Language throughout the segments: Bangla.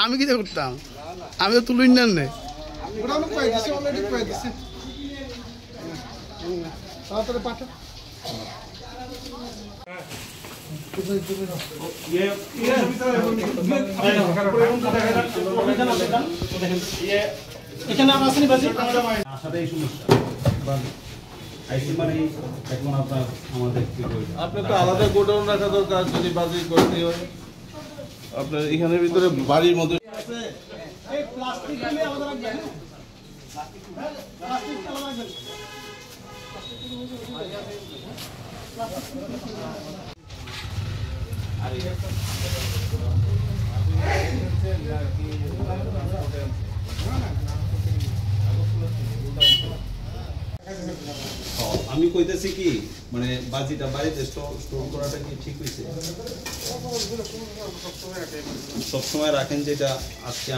আমি কি করতাম? আমি তো তুলুই না নে পাঠা এখানে আমরা আসেনি বাজি আসাটাই সমস্যা আপনি তো আলাদা গোডাউন রাখা দরকার যদি বাজি করতে হয় আপনার এখানের ভিতরে বাড়ির মধ্যে আমি কইতেছি কি মানে বাজিটা বাড়িতে স্টোর করাটা কি ঠিক হইছে? সবসময় রাখেন যেটা আজকে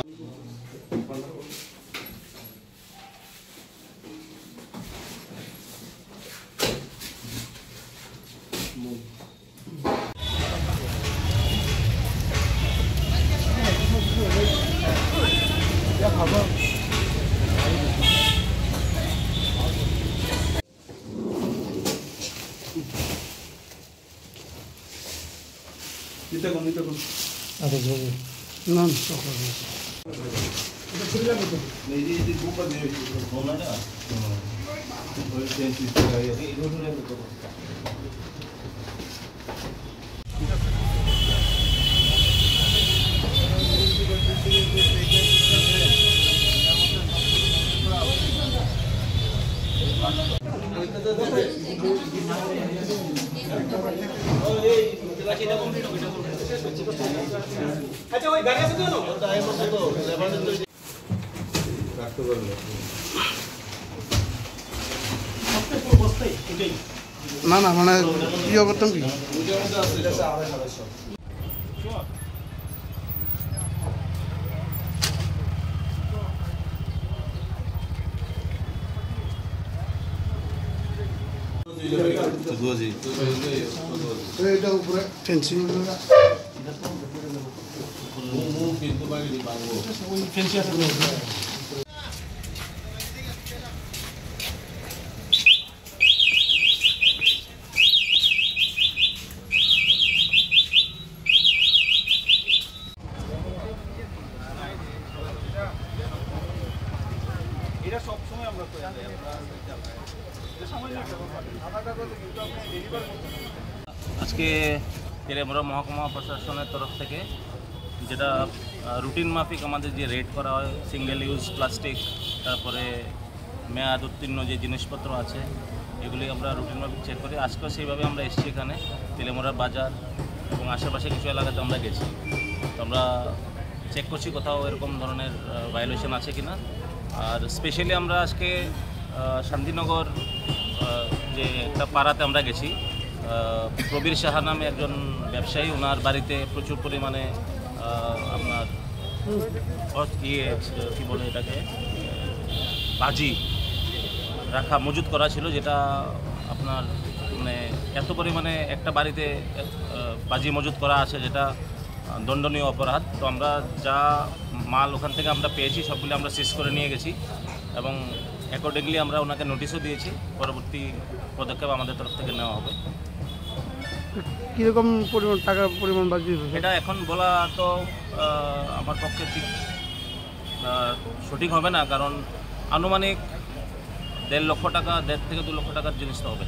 আচ্ছা ওই গাড়ি আছে তো রাখতে পারলে না না মানে ইয়ে করতাম কি এটা উপরে ফেন্সিং ফেন্সি আছে এটা সব সময় আমরা করি আজকে তেলেমুরা মহকুমা প্রশাসনের তরফ থেকে যেটা রুটিন মাফিক আমাদের যে রেড করা হয় সিঙ্গেল ইউজ প্লাস্টিক তারপরে মেয়াদ উত্তীর্ণ যে জিনিসপত্র আছে এগুলি আমরা রুটিন মাফিক চেক করি। আজকেও সেইভাবে আমরা এসেছি এখানে তেলেমুরা বাজার এবং আশেপাশে কিছু এলাকাতে আমরা গেছি। তো আমরা চেক করছি কোথাও এরকম ধরনের ভায়োলেশন আছে কি না। আর স্পেশালি আমরা আজকে শান্তিনগর যে একটা পাড়াতে আমরা গেছি, প্রবীর সাহা নামে একজন ব্যবসায়ী, ওনার বাড়িতে প্রচুর পরিমাণে আপনার কী বলে এটাকে বাজি রাখা মজুত করা ছিল, যেটা আপনার মানে এত পরিমাণে একটা বাড়িতে বাজি মজুত করা আছে যেটা দণ্ডনীয় অপরাধ। তো আমরা যা মাল ওখান থেকে আমরা পেয়েছি সবগুলি আমরা সিজ করে নিয়ে গেছি এবং অ্যাকর্ডিংলি আমরা ওনাকে নোটিশও দিয়েছি। পরবর্তী পদক্ষেপ আমাদের তরফ থেকে নেওয়া হবে। কীরকম পরিমাণ টাকা পরিমাণ বাজি এটা এখন বলা তো আমার পক্ষে ঠিক সঠিক হবে না, কারণ আনুমানিক 1.5 লক্ষ টাকা, 1.5 থেকে 2 লক্ষ টাকার জিনিস তো হবে।